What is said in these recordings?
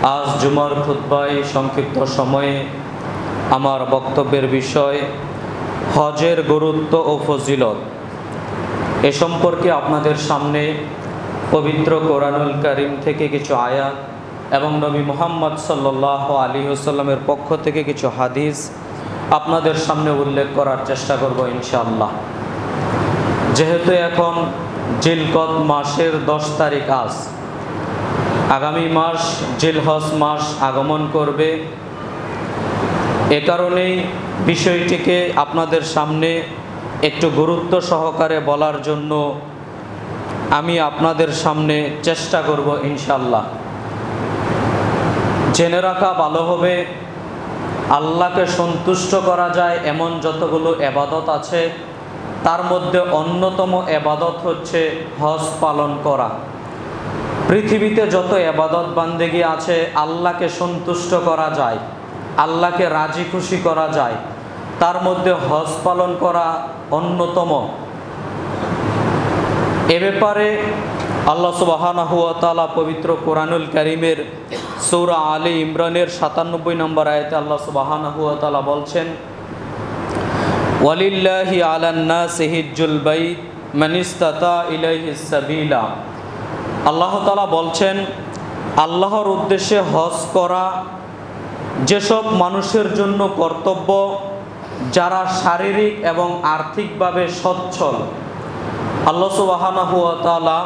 আজ জুমার খুতবায় সংক্ষিপ্ত সময়ে আমার বক্তব্যের বিষয় হজের গুরুত্ব ও ফজিলত। এ সম্পর্কে আপনাদের সামনে পবিত্র কোরআনুল কারীম থেকে কিছু আয়াত এবং নবী মুহাম্মদ সাল্লাল্লাহু আলাইহি ওয়াসাল্লামের পক্ষ থেকে কিছু হাদিস আপনাদের সামনে উল্লেখ করার চেষ্টা করব ইনশাআল্লাহ। যেহেতু এখন জিলকদ মাসের 10 তারিখ, আজ আগামী মাস জিলহজ মাস আগমন করবে, এ কারণেই বিষয়টিকে আপনাদের সামনে একটু গুরুত্ব সহকারে বলার জন্য আমি আপনাদের সামনে চেষ্টা করব ইনশাআল্লাহ। জেনে রাখা ভালো হবে, আল্লাহকে সন্তুষ্ট করা যায় এমন যতগুলো এবাদত আছে তার মধ্যে অন্যতম এবাদত হচ্ছে হজ পালন করা। পৃথিবীতে যত এবাদত বান্দেগী আছে আল্লাহকে সন্তুষ্ট করা যায়, আল্লাহকে রাজি খুশি করা যায়, তার মধ্যে হজ পালন করা অন্যতম। এ ব্যাপারে আল্লাহ সুবহানাহু ওয়া তাআলা পবিত্র কোরআনুল কারীমের সূরা আলী ইমরানের 97 নম্বর আয়াতে আল্লাহ সুবহানাহু ওয়া তাআলা বলছেন, ওয়ালিল্লাহি আলান নাসি হিজ্জুল বাইত মান ইসতাতা ইলাইহিস সাবিলা। আল্লাহ তাআলা বলছেন, আল্লাহর উদ্দেশ্যে হজ করা যেসব মানুষের জন্য কর্তব্য, যারা শারীরিক এবং আর্থিকভাবে সচ্ছল। আল্লাহ সুবহানাহু ওয়া তাআলা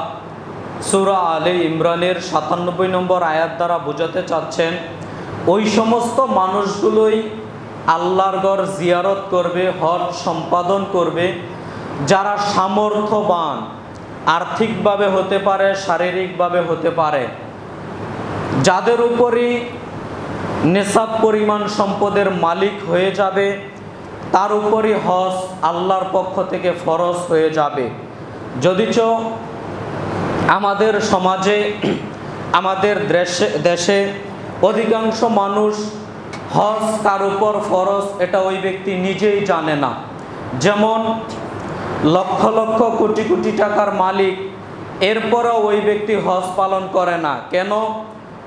সূরা আলী ইমরানের 97 নম্বর আয়াত দ্বারা বোঝাতে চাচ্ছেন, ওই সমস্ত মানুষগুলোই আল্লাহর ঘর জিয়ারত করবে, হজ সম্পাদন করবে যারা সামর্থ্যবান, আর্থিকভাবে হতে পারে, শারীরিকভাবে হতে পারে, যাদের উপরই নেশাব পরিমাণ সম্পদের মালিক হয়ে যাবে, তার উপরই হজ আল্লাহর পক্ষ থেকে ফরজ হয়ে যাবে। যদিচ আমাদের সমাজে, আমাদের দেশে অধিকাংশ মানুষ হজ তার উপর ফরজ এটা ওই ব্যক্তি নিজেই জানে না। যেমন লক্ষ লক্ষ কোটি কোটি টাকার মালিক, এরপরও ওই ব্যক্তি হজ পালন করে না। কেন?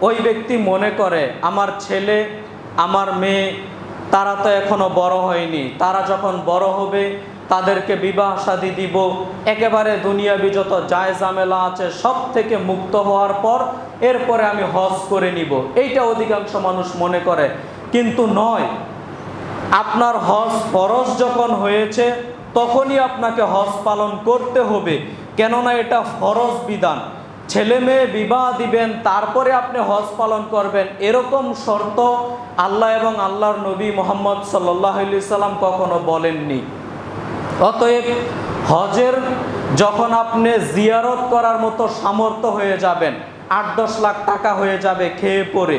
ওই ব্যক্তি মনে করে আমার ছেলে, আমার মেয়ে, তারা তো এখনো বড় হয়নি, তারা যখন বড় হবে তাদেরকে বিবাহ শাদী দিব, একেবারে দুনিয়াবি যত জায় ঝামেলা আছে সব থেকে মুক্ত হওয়ার পর এরপরে আমি হজ করে নিব, এইটা অধিকাংশ মানুষ মনে করে। কিন্তু নয়, আপনার হজ ফরজ যখন হয়েছে তখনই আপনাকে হজ পালন করতে হবে, কেননা এটা ফরজ বিধান। ছেলে মেয়ে বিবাহ দিবেন তারপরে আপনি হজ পালন করবেন, এরকম শর্ত আল্লাহ এবং আল্লাহর নবী মুহাম্মদ সাল্লাল্লাহু আলাইহি সাল্লাম কখনো বলেননি। অতএব হজের যখন আপনি জিয়ারত করার মতো সামর্থ্য হয়ে যাবেন, 8-10 লাখ টাকা হয়ে যাবে, খেয়ে পরে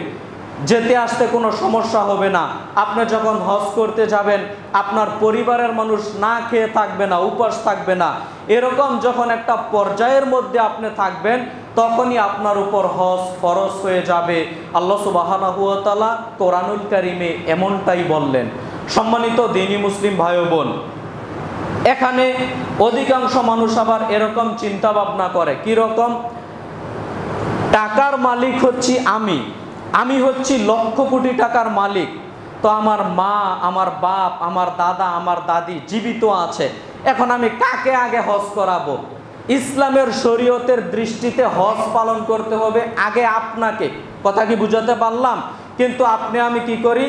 যেতে আসতে কোনো সমস্যা হবে না। আপনি যখন হজ করতে যাবেন আপনার পরিবারের মানুষ না খেয়ে থাকবে না, উপাস থাকবে না, এরকম যখন একটা পর্যায়ের মধ্যে আপনি থাকবেন তখনই আপনার উপর হজ ফরজ হয়ে যাবে। আল্লাহ সুবহানাহু ওয়া তাআলা কোরআনুল কারীমে এমনটাই বললেন। সম্মানিত দ্বীনি মুসলিম ভাই ও বোন, এখানে অধিকাংশ মানুষ আবার এরকম চিন্তা ভাবনা করে, কি রকম? টাকার মালিক হচ্ছি আমি হচ্ছি লক্ষ কোটি টাকার মালিক, তো আমার মা, আমার বাপ, আমার দাদা, আমার দাদি জীবিত আছে, এখন আমি কাকে আগে হজ করাবো? ইসলামের শরীয়তের দৃষ্টিতে হজ পালন করতে হবে আগে আপনাকে। কথা কি বুঝাতে পারলাম? কিন্তু আপনি আমি কি করি?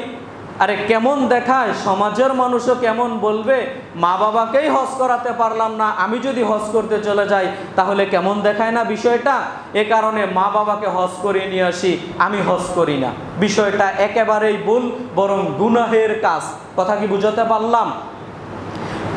আরে কেমন দেখায়, সমাজের মানুষও কেমন বলবে, মা বাবাকেই হজ করাতে পারলাম না, আমি যদি হজ করতে চলে যাই তাহলে কেমন দেখায় না বিষয়টা। এ কারণে মা বাবাকে হজ করিয়ে নিয়ে আসি, আমি হজ করি না। বিষয়টা একেবারেই ভুল, বরং গুনাহের কাজ। কথা কি বুঝাতে পারলাম?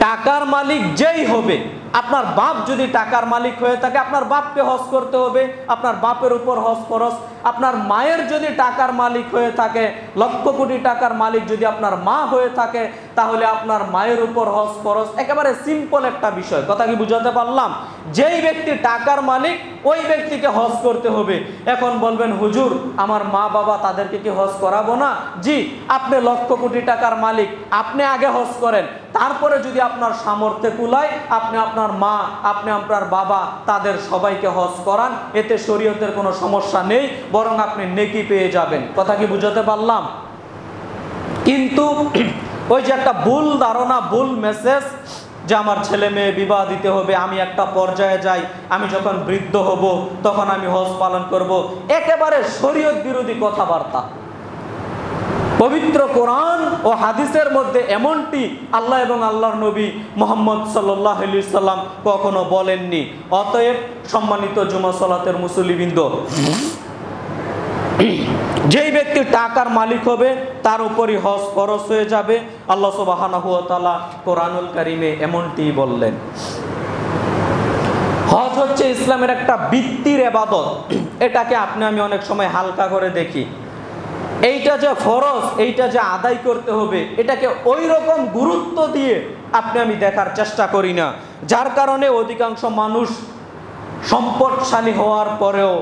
টাকার মালিক যেই হবে, আপনার বাপ যদি টাকার মালিক হয়ে থাকে আপনার বাপকে হজ করতে হবে, আপনার বাপের উপর হজ ফরজ। আপনার মায়ের যদি টাকার মালিক হয়ে থাকে, লক্ষ কোটি টাকার মালিক যদি আপনার মা হয়ে থাকে, তাহলে আপনার মায়ের উপর হজ ফরজ। একেবারে সিম্পল একটা বিষয়। কথা কি বুঝাতে পারলাম? যেই ব্যক্তি টাকার মালিক ওই ব্যক্তিকে হজ করতে হবে। এখন বলবেন হুজুর আমার মা বাবা তাদেরকে কি হজ করাবো না? জি, আপনি লক্ষ কোটি টাকার মালিক, আপনি আগে হজ করেন, তারপরে যদি আপনার সামর্থ্যে কুলায় আপনি আপনার মা, আপনি আপনার বাবা, তাদের সবাইকে হজ করান, এতে শরীয়তের কোনো সমস্যা নেই। বরং আপনি নেকি পেয়ে যাবেন। কথা কি বুঝাতে পারলাম? কিন্তু ওই যে একটা ভুল ধারণা, ভুল মেসেজ যে আমার ছেলে মেয়ে বিবাহ দিতে হবে, আমি একটা পর্যায়ে যাই, আমি যখন বৃদ্ধ হব তখন আমি হজ পালন করব, একেবারে শরীয়ত বিরোধী কথাবার্তা। পবিত্র কোরআন ও হাদিসের মধ্যে এমনটি আল্লাহ এবং আল্লাহর নবী মুহাম্মদ সাল্লাল্লাহু আলাইহি সাল্লাম কখনো বলেননি। অতএব সম্মানিত জুমা সালাতের মুসল্লিবৃন্দ, যেই ব্যক্তি টাকার মালিক হবে তার উপরই হজ ফরজ হয়ে যাবে। আল্লাহ সুবহানাহু ওয়া তাআলা কোরআনুল কারীমে এমনটি বললেন। হজ হচ্ছে ইসলামের একটা বৃত্তির ইবাদত। এটাকে আপনি আমি অনেক সময় হালকা করে দেখি। এইটা যে ফরজ, এইটা যে আদায় করতে হবে, এটাকে ওই রকম গুরুত্ব দিয়ে আপনি আমি দেখার চেষ্টা করি না। যার কারণে অধিকাংশ মানুষ সম্পদশালী হওয়ার পরেও,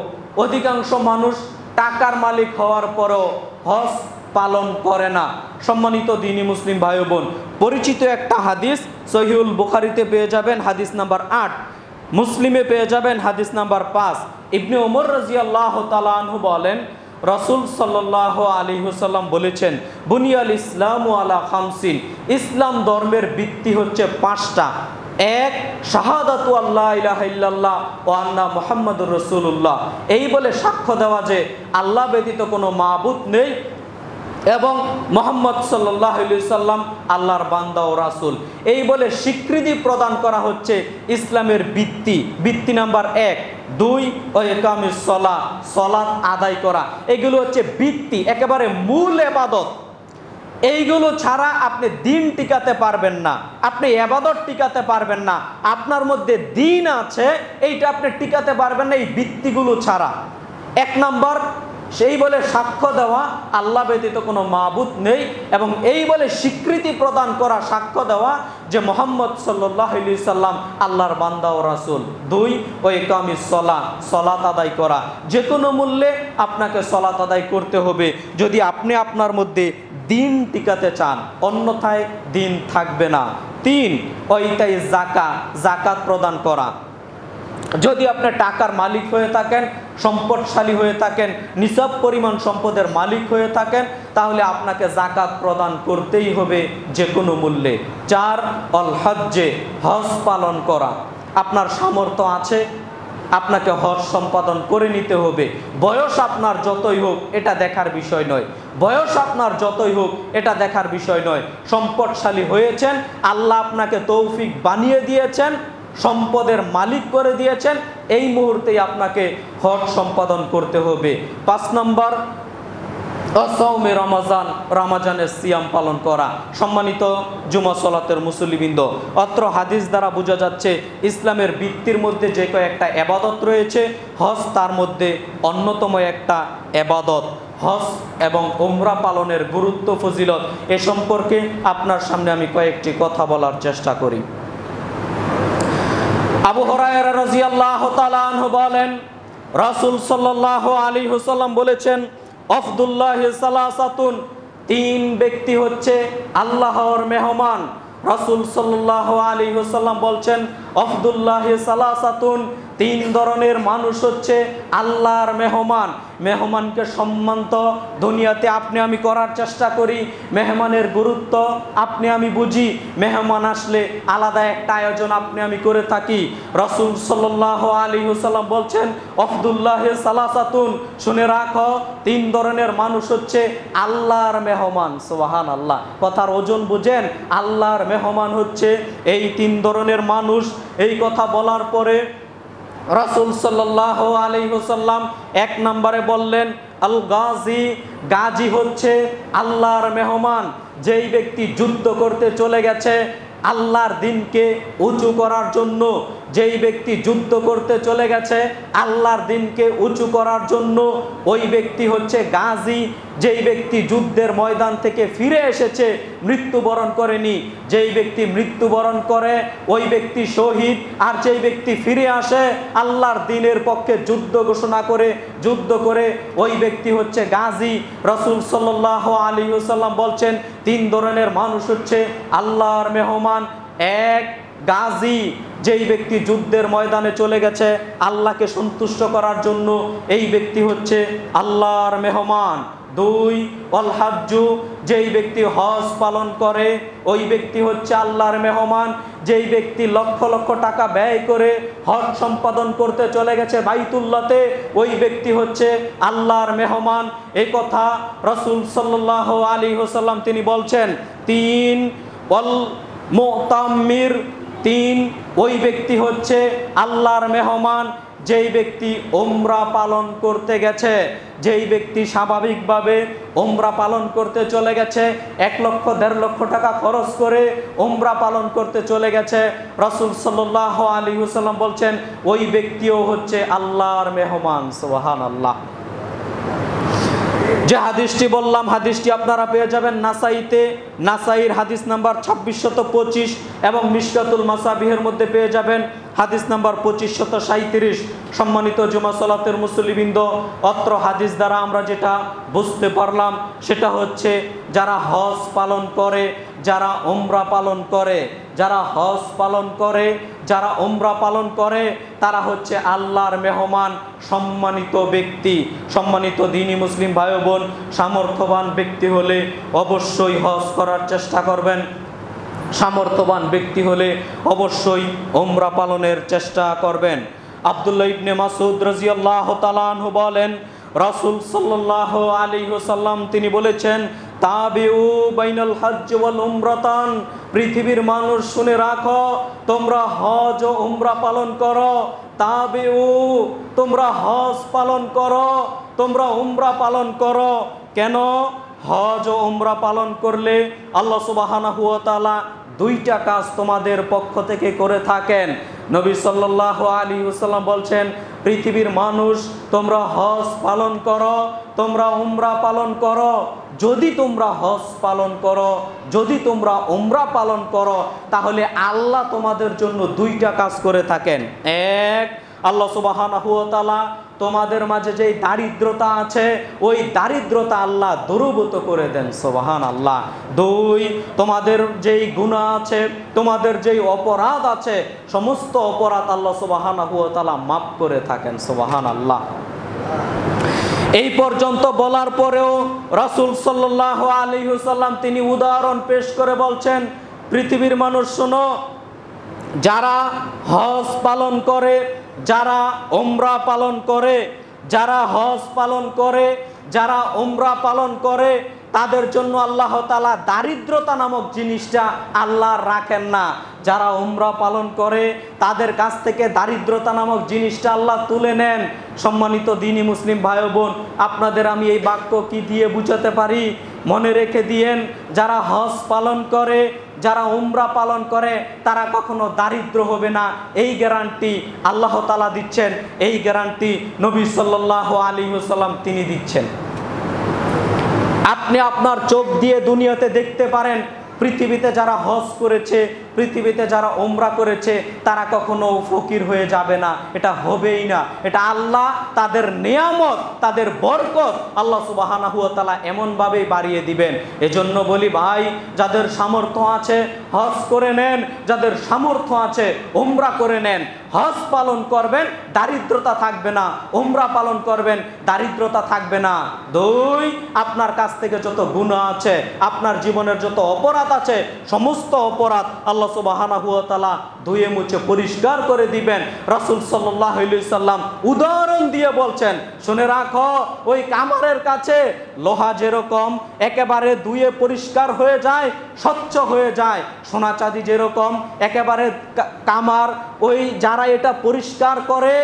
অধিকাংশ মানুষ টাকার মালিক হওয়ার পরেও হজ পালন করে না। সম্মানিত দ্বীনি মুসলিম ভাই বোন, পরিচিত একটা হাদিস সহিহুল বুখারীতে পেয়ে যাবেন হাদিস নাম্বার 8, মুসলিমে পেয়ে যাবেন হাদিস নাম্বার 5। ইবনে ওমর রাদিয়াল্লাহু তাআলা আনহু বলেন, রাসূল সাল্লাল্লাহু আলাইহি ওয়াসাল্লাম বলেছেন, বুনিয়াল ইসলামু আলা খামসিন, ইসলাম ধর্মের ভিত্তি হচ্ছে 5টা। 1, শাহাদাতু আল্লাহ ইলাহা ইল্লাল্লাহ ওয়া আন্না মুহাম্মাদুর রাসূলুল্লাহ, এই বলে সাক্ষ্য দেওয়া যে আল্লাহ ব্যতীত কোনো মাবুদ নেই এবং মুহাম্মদ সাল্লাল্লাহু আলাইহি সাল্লাম আল্লাহর বান্দা ও রাসূল, এই বলে স্বীকৃতি প্রদান করা হচ্ছে ইসলামের ভিত্তি। ভিত্তি নাম্বার 1। 2, ও ইকামিস সালাত, সালাত আদায় করা, এগুলো হচ্ছে ভিত্তি, একেবারে মূল ইবাদত। এইগুলো ছাড়া আপনি দিন টিকাতে পারবেন না, আপনি ইবাদত টিকাতে পারবেন না। আপনার মধ্যে দিন আছে, এইটা আপনি টিকাতে পারবেন না এই ভিত্তিগুলো ছাড়া। 1 নম্বর, সেই বলে সাক্ষ্য দেওয়া আল্লাহ ব্যতীত কোনো মাবুদ নেই এবং এই বলে স্বীকৃতি প্রদান করা, সাক্ষ্য দেওয়া যে মুহাম্মদ সাল্লাল্লাহু আলাইহি সাল্লাম আল্লাহর বান্দা ও রাসূল। 2, ও ইকামিস সালাত, সালাত আদায় করা, যে কোনো মূল্যে আপনাকে সালাত আদায় করতে হবে যদি আপনি আপনার মধ্যে দিন টিকাতে চান, অন্যথায় দিন থাকবে না। 3, ও ইতাই যাকাত, যাকাত প্রদান করা। যদি আপনি টাকার মালিক হয়ে থাকেন, সম্পদশালী হয়ে থাকেন, নিসাব পরিমাণ সম্পদের মালিক হয়ে থাকেন, তাহলে আপনাকে যাকাত প্রদান করতেই হবে যে কোনো মূল্যে। 4, অল হজ্জে, হজ পালন করা। আপনার সামর্থ্য আছে, আপনাকে হজ সম্পাদন করে নিতে হবে। বয়স আপনার যতই হোক এটা দেখার বিষয় নয়, বয়স আপনার যতই হোক এটা দেখার বিষয় নয়। সম্পদশালী হয়েছেন, আল্লাহ আপনাকে তৌফিক বানিয়ে দিয়েছেন, সম্পদের মালিক করে দিয়েছেন, এই মুহূর্তেই আপনাকে হজ সম্পাদন করতে হবে। 5 নম্বর, অসৌমে রমাজান, রমাজানের সিয়াম পালন করা। সম্মানিত জুমা সালাতের মুসল্লিবৃন্দ, অত্র হাদিস দ্বারা বোঝা যাচ্ছে ইসলামের ভিত্তির মধ্যে যে কয়েকটা ইবাদত রয়েছে, হজ তার মধ্যে অন্যতম একটা ইবাদত। হজ এবং উমরা পালনের গুরুত্ব, ফজিলত এ সম্পর্কে আপনার সামনে আমি কয়েকটি কথা বলার চেষ্টা করি। আবু হুরায়রা রাদিয়াল্লাহু তাআলা আনহু বলেন, রাসূল সাল্লাল্লাহু আলাইহি ওয়াসাল্লাম বলেছেন, আফদুল্লাহি সালাসাতুন, 3 ব্যক্তি হচ্ছে আল্লাহর মেহমান। রাসূল সাল্লাল্লাহু আলাইহি ওয়াসাল্লাম বলছেন, আফদুল্লাহি সালাসাতুন, 3 ধরনের মানুষ হচ্ছে আল্লাহর মেহমান। মেহমানকে সম্মান তো দুনিয়াতে আপনি আমি করার চেষ্টা করি, মেহমানের গুরুত্ব আপনি আমি বুঝি, মেহমান আসলে আলাদা একটা আয়োজন আপনি আমি করে থাকি। রাসূল সাল্লাল্লাহু আলাইহি ওয়াসাল্লাম বলছেন, আফদুল্লাহি সালাসাতুন, শুনে রাখো 3 ধরনের মানুষ হচ্ছে আল্লাহর মেহমান। সুবহানাল্লাহ, কথার ওজন বুঝেন, আল্লাহর মেহমান হচ্ছে এই 3 ধরনের মানুষ। এই কথা বলার পরে রাসূল সাল্লাল্লাহু আলাইহি ওয়াসাল্লাম 1 নম্বরে বললেন, আল গাজী, গাজী হচ্ছে আল্লাহর মেহমান। যেই ব্যক্তি যুদ্ধ করতে চলে গেছে আল্লাহর দ্বীনকে উঁচু করার জন্য, যেই ব্যক্তি যুদ্ধ করতে চলে গেছে আল্লাহর দ্বীনকে উঁচু করার জন্য, ওই ব্যক্তি হচ্ছে গাজী। যেই ব্যক্তি যুদ্ধের ময়দান থেকে ফিরে এসেছে, মৃত্যুবরণ করেনি, যেই ব্যক্তি মৃত্যুবরণ করে ওই ব্যক্তি শহীদ। আর যেই ব্যক্তি ফিরে আসে আল্লাহর দ্বীনের পক্ষে যুদ্ধ ঘোষণা করে, যুদ্ধ করে, ওই ব্যক্তি হচ্ছে গাজী। রাসূল সাল্লাল্লাহু আলাইহি ওয়াসাল্লাম বলছেন, 3 ধরনের মানুষ হচ্ছে আল্লাহর মেহমান। 1, গাজী, যেই ব্যক্তি যুদ্ধের ময়দানে চলে গেছে আল্লাহকে সন্তুষ্ট করার জন্য, এই ব্যক্তি হচ্ছে আল্লাহর মেহমান। 2 ওয়াল হাজ্জু, যেই ব্যক্তি হজ পালন করে ওই ব্যক্তি হচ্ছে আল্লাহর মেহমান। যেই ব্যক্তি লক্ষ লক্ষ টাকা ব্যয় করে হজ সম্পাদন করতে চলে গেছে বাইতুল্লাহতে, ওই ব্যক্তি হচ্ছে আল্লাহর মেহমান। এই কথা রাসূল সাল্লাল্লাহু আলাইহি ওয়াসাল্লাম তিনি বলছেন। 3 ওয়াল মুতাম্মির, 3 ওই ব্যক্তি হচ্ছে আল্লাহর মেহমান যেই ব্যক্তি উমরা পালন করতে গেছে। যেই ব্যক্তি স্বাভাবিকভাবে উমরা পালন করতে চলে গেছে, 1 লক্ষ 1.5 লক্ষ টাকা খরচ করে উমরা পালন করতে চলে গেছে, রাসূল সাল্লাল্লাহু আলাইহি ওয়াসাল্লাম বলছেন ওই ব্যক্তিও হচ্ছে আল্লাহর মেহমান। সুবহানাল্লাহ। যে হাদিসটি বললাম, হাদিসটি আপনারা পেয়ে যাবেন নাসাইতে, নাসাইর হাদিস নাম্বার 2625 এবং মিশকাতুল মাসাবিহের মধ্যে পেয়ে যাবেন হাদিস নাম্বার 2537। সম্মানিত জুমা সালাতের মুসল্লিবৃন্দ, অত্র হাদিস দ্বারা আমরা যেটা বুঝতে পারলাম সেটা হচ্ছে যারা হজ পালন করে, যারা উমরা পালন করে, যারা হজ পালন করে, যারা উমরা পালন করে, তারা হচ্ছে আল্লাহর মেহমান, সম্মানিত ব্যক্তি। সম্মানিত দ্বীনি মুসলিম ভাই বোন, সামর্থ্যবান ব্যক্তি হলে অবশ্যই হজ করার চেষ্টা করবেন। সামর্থ্যবান ব্যক্তি হলে অবশ্যই উমরা পালনের চেষ্টা করবেন। আব্দুল্লাহ ইবনে মাসউদ রাদিয়াল্লাহু তাআলা আনহু বলেন, রাসূল সাল্লাল্লাহু আলাইহি ওয়াসাল্লাম তিনি বলেছেন, তাবিউ বাইনাল হজ্জ ওয়াল উমরাতান, পৃথিবীর মানুষ শুনে রাখো, তোমরা হজ ও উমরা পালন করো। তাবিউ, তোমরা হজ পালন করো, তোমরা উমরা পালন করো। কেন? হজ ও উমরা পালন করলে আল্লাহ সুবহানাহু ওয়া তাআলা 2টা কাজ তোমাদের পক্ষ থেকে করে থাকেন। নবী সাল্লাল্লাহু আলাইহি ওয়াসাল্লাম বলছেন, পৃথিবীর মানুষ তোমরা হজ পালন করো, তোমরা উমরা পালন করো। যদি তোমরা হজ পালন করো, যদি তোমরা উমরা পালন করো, তাহলে আল্লাহ তোমাদের জন্য 2টা কাজ করে থাকেন। 1, আল্লাহ সুবহানাহু ওয়া তাআলা তোমাদের মাঝে যেই দারিদ্রতা আছে ওই দারিদ্রতা আল্লাহ দূরীভূত করে দেন। সুবহানাল্লাহ। 2, তোমাদের যেই গুনাহ আছে, তোমাদের যেই অপরাধ আছে, সমস্ত অপরাধ আল্লাহ সুবহানাহু ওয়া তাআলা মাফ করে থাকেন। সুবহানাল্লাহ। এই পর্যন্ত বলার পরেও রাসূল সাল্লাল্লাহু আলাইহি ওয়াসাল্লাম তিনি উদাহরণ পেশ করে বলছেন, পৃথিবীর মানুষ শোনো, যারা হজ পালন করে, যারা উমরা পালন করে, যারা হজ পালন করে, যারা উমরা পালন করে, তাদের জন্য আল্লাহ তাআলা দারিদ্রতা নামক জিনিসটা আল্লাহ রাখেন না। যারা উমরা পালন করে তাদের কাছ থেকে দারিদ্রতা নামক জিনিসটা আল্লাহ তুলে নেন। সম্মানিত দ্বীনি মুসলিম ভাই বোন, আপনাদের আমি এই বাক্য কি দিয়ে বুঝাতে পারি? মনে রেখে দিয়েন, যারা হজ পালন করে, যারা উমরা পালন করে, তারা কখনো দারিদ্র হবে না, এই গ্যারান্টি আল্লাহ তাআলা দিচ্ছেন। এই গ্যারান্টি নবী সাল্লাল্লাহু আলাইহি ওয়াসাল্লাম তিনি দিচ্ছেন। আপনি আপনার চোখ দিয়ে দুনিয়াতে দেখতে পারেন, পৃথিবীতে যারা হজ করেছে, পৃথিবীতে যারা উমরা করেছে, তারা কখনো ফকির হয়ে যাবে না, এটা হবেই না। এটা আল্লাহ তাদের নিয়ামত, তাদের বরকত আল্লাহ সুবহানাহু ওয়া তাআলা এমনভাবেই বাড়িয়ে দিবেন। এজন্য বলি ভাই, যাদের সামর্থ্য আছে হজ করে নেন, যাদের সামর্থ্য আছে উমরা করে নেন। হজ পালন করবেন, দারিদ্রতা থাকবে না। উমরা পালন করবেন, দারিদ্রতা থাকবে না। 2, আপনার কাছ থেকে যত গুনাহ আছে, আপনার জীবনের যত অপরাধ আছে, সমস্ত অপরাধ আল্লাহ সুবহানাহু ওয়া তাআলা ধুয়ে মুছে পরিষ্কার করে দিবেন। রাসূল সাল্লাল্লাহু আলাইহি সাল্লাম উদাহরণ দিয়ে বলছেন, শুনে রাখো, ওই কামারের কাছে লোহা যেরকম একেবারে ধুয়ে পরিষ্কার হয়ে যায়, স্বচ্ছ হয়ে যায়, সোনা চাঁদি যেরকম একেবারে কামার, ওই যারা এটা পরিষ্কার করে,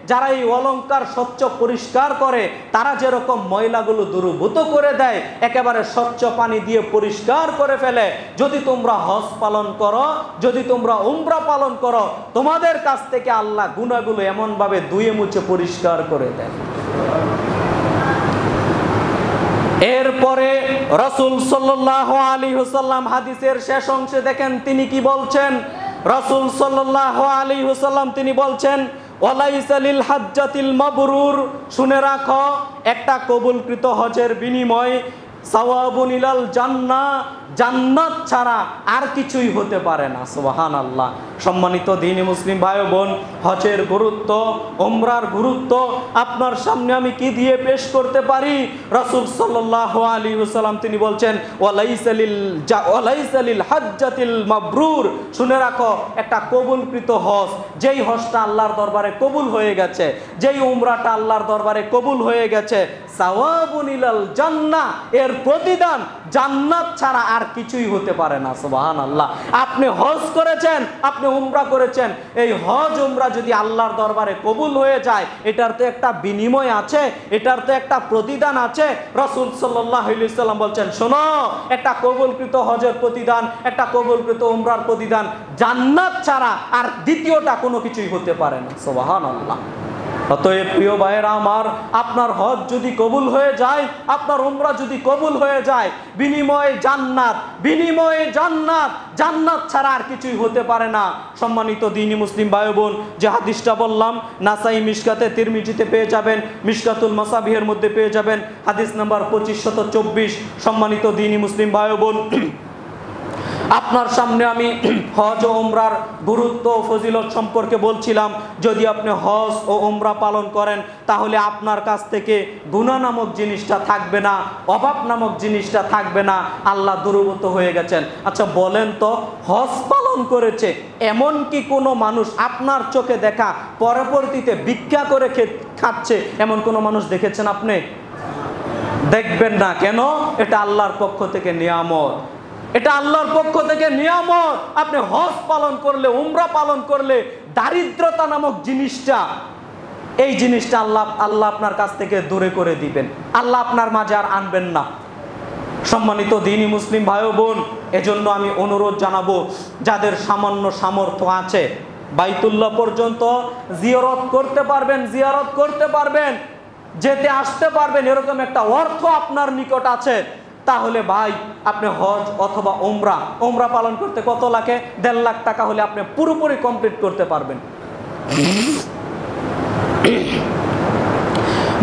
যারা এই অলংকার স্বচ্ছ পরিষ্কার করে, তারা যেরকম ময়লাগুলো দূরীভূত করে দেয়, একেবারে স্বচ্ছ পানি দিয়ে পরিষ্কার করে ফেলে। যদি তোমরা হজ পালন করো, যদি তোমরা উমরা পালন করো, তোমাদের কাছ থেকে আল্লাহ গুনাহগুলো এমনভাবে ধুয়ে মুছে পরিষ্কার করে দেয়। এরপরে রাসূল সাল্লাল্লাহু আলাইহি ওয়াসাল্লাম হাদিসের শেষ অংশে দেখেন তিনি কি বলছেন। রাসূল সাল্লাল্লাহু আলাইহি ওয়াসাল্লাম তিনি বলছেন, ওয়ালাইসা লিল হাজ্জাতিল মাবরুর, শুনে রাখো, একটা কবুলকৃত হজের বিনিময় সাওয়াবুন ইলাল জান্নাহ, জান্নাত ছাড়া আর কিছুই হতে পারে না। সুবহানাল্লাহ। সম্মানিত দ্বীনি মুসলিম ভাই ও বোন, হজের গুরুত্ব, উমরার গুরুত্ব আপনার সামনে আমি কি দিয়ে পেশ করতে পারি? রাসূল সাল্লাল্লাহু আলাইহি ওয়াসাল্লাম তিনি বলছেন, ওয়ালাইসা লিল হাজ্জাতিল মাবরুর, শুনে রাখো, একটা কবুলকৃত হজ, যেই হজটা আল্লাহর দরবারে কবুল হয়ে গেছে, যেই উমরাটা আল্লাহর দরবারে কবুল হয়ে গেছে, সাওয়াবুন ইলাল জান্নাহ, এর প্রতিদান জান্নাত ছাড়া আর কিছুই হতে পারে না। সুবহানাল্লাহ। আপনি হজ করেছেন, আপনি উমরা করেছেন, এই হজ উমরা যদি আল্লাহর দরবারে কবুল হয়ে যায়, এটার তো একটা বিনিময় আছে, এটার তো একটা প্রতিদান আছে। রাসূল সাল্লাল্লাহু আলাইহি ওয়াসাল্লাম বলছেন, শোনো, একটা কবুলকৃত হজের প্রতিদান, একটা কবুলকৃত উমরার প্রতিদান জান্নাত ছাড়া আর দ্বিতীয়টা কোনো কিছুই হতে পারে না। সুবহানাল্লাহ। অতএব প্রিয় ভাইয়েরা আমার, আপনার হজ যদি কবুল হয়ে যায়, আপনার উমরা যদি কবুল হয়ে যায়, বিনিময়ে জান্নাত, বিনিময়ে জান্নাত, জান্নাত ছাড়া আর কিছুই হতে পারে না। সম্মানিত দ্বীনি মুসলিম ভাই বোন, যে হাদিসটা বললাম, নাসাই, মিশকাতে, তিরমিজিতে পেয়ে যাবেন, মিশকাতুল মাসাবিহের মধ্যে পেয়ে যাবেন, হাদিস নাম্বার 2524। সম্মানিত দ্বীনি মুসলিম ভাই বোন, আপনার সামনে আমি হজ ও উমরার গুরুত্ব ও ফজিলত সম্পর্কে বলছিলাম। যদি আপনি হজ ও উমরা পালন করেন, তাহলে আপনার কাছ থেকে গুনাহ নামক জিনিসটা থাকবে না, অভাব নামক জিনিসটা থাকবে না, আল্লাহ দূরীভূত হয়ে গেছেন। আচ্ছা বলেন তো, হজ পালন করেছে এমন কি কোনো মানুষ আপনার চোখে দেখা পরবর্তীতে ভিক্ষা করে খাচ্ছে এমন কোনো মানুষ দেখেছেন আপনি? দেখবেন না। কেন? এটা আল্লাহর পক্ষ থেকে নিয়ামত, এটা আল্লাহর পক্ষ থেকে নিয়ামত। আপনি হজ পালন করলে, উমরা পালন করলে, দারিদ্রতা নামক জিনিসটা, এই জিনিসটা আল্লাহ আপনার কাছ থেকে দূরে করে দিবেন, আল্লাহ আপনার মাঝে আর আনবেন না। সম্মানিত দ্বীনি মুসলিম ভাই ও বোন, এজন্য আমি অনুরোধ জানাবো, যাদের সামান্য সামর্থ্য আছে, বাইতুল্লাহ পর্যন্ত জিয়ারত করতে পারবেন, জিয়ারত করতে পারবেন, যেতে আসতে পারবেন, এরকম একটা অর্থ আপনার নিকট আছে, তাহলে ভাই আপনি হজ অথবা উমরা পালন করতে কত লাগে? 1.5 লাখ টাকা হলে আপনি পুরোপুরি কমপ্লিট করতে পারবেন।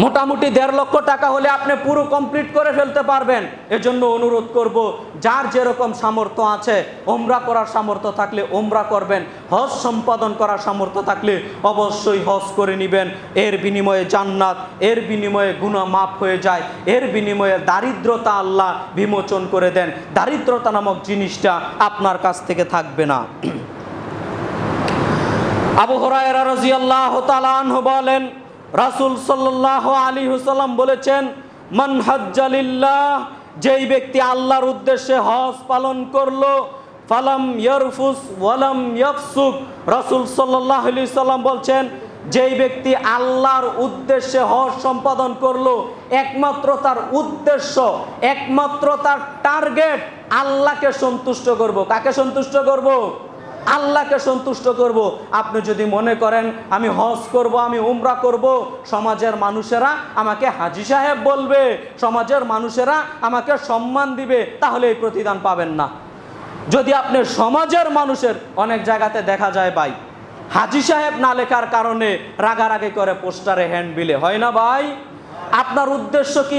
মোটামুটি 1.5 লক্ষ টাকা হলে আপনি পুরো কমপ্লিট করে ফেলতে পারবেন। এজন্য অনুরোধ করব, যার যেরকম সামর্থ্য আছে, উমরা করার সামর্থ্য থাকলে উমরা করবেন, হজ সম্পাদন করার সামর্থ্য থাকলে অবশ্যই হজ করে নেবেন। এর বিনিময়ে জান্নাত, এর বিনিময়ে গুনাহ মাফ হয়ে যায়, এর বিনিময়ে দারিদ্রতা আল্লাহ বিমোচন করে দেন, দারিদ্রতা নামক জিনিসটা আপনার কাছ থেকে থাকবে না। আবু হুরায়রা রাদিয়াল্লাহু তাআলা আনহু বলেন, রাসূল সাল্লাল্লাহু আলাইহি ওয়াসাল্লাম বলেছেন, মান হাজ্জা লিল্লাহ, যেই ব্যক্তি আল্লাহর উদ্দেশ্যে হজ পালন করলো, ফালাম ইয়ারফুস ওয়ালাম ইয়াফসুক, রাসূল সাল্লাল্লাহু আলাইহি ওয়াসাল্লাম বলছেন, যেই ব্যক্তি আল্লাহর উদ্দেশ্যে হজ সম্পাদন করলো, একমাত্র তার উদ্দেশ্য, একমাত্র তার টার্গেট আল্লাহকে সন্তুষ্ট করব। কাকে সন্তুষ্ট করব? আল্লাহকে সন্তুষ্ট করব। আপনি যদি মনে করেন আমি হজ করব, আমি উমরা করব, সমাজের মানুষেরা আমাকে হাজী সাহেব বলবে, সমাজের মানুষেরা আমাকে সম্মান দিবে, তাহলে এই প্রতিদান পাবেন না। যদি আপনি সমাজের মানুষের, অনেক জায়গাতে দেখা যায় ভাই, হাজী সাহেব না লেখার কারণে রাগারাগি করে পোস্টারে হ্যান্ডবিলে, হয় না ভাই? আপনার উদ্দেশ্য কি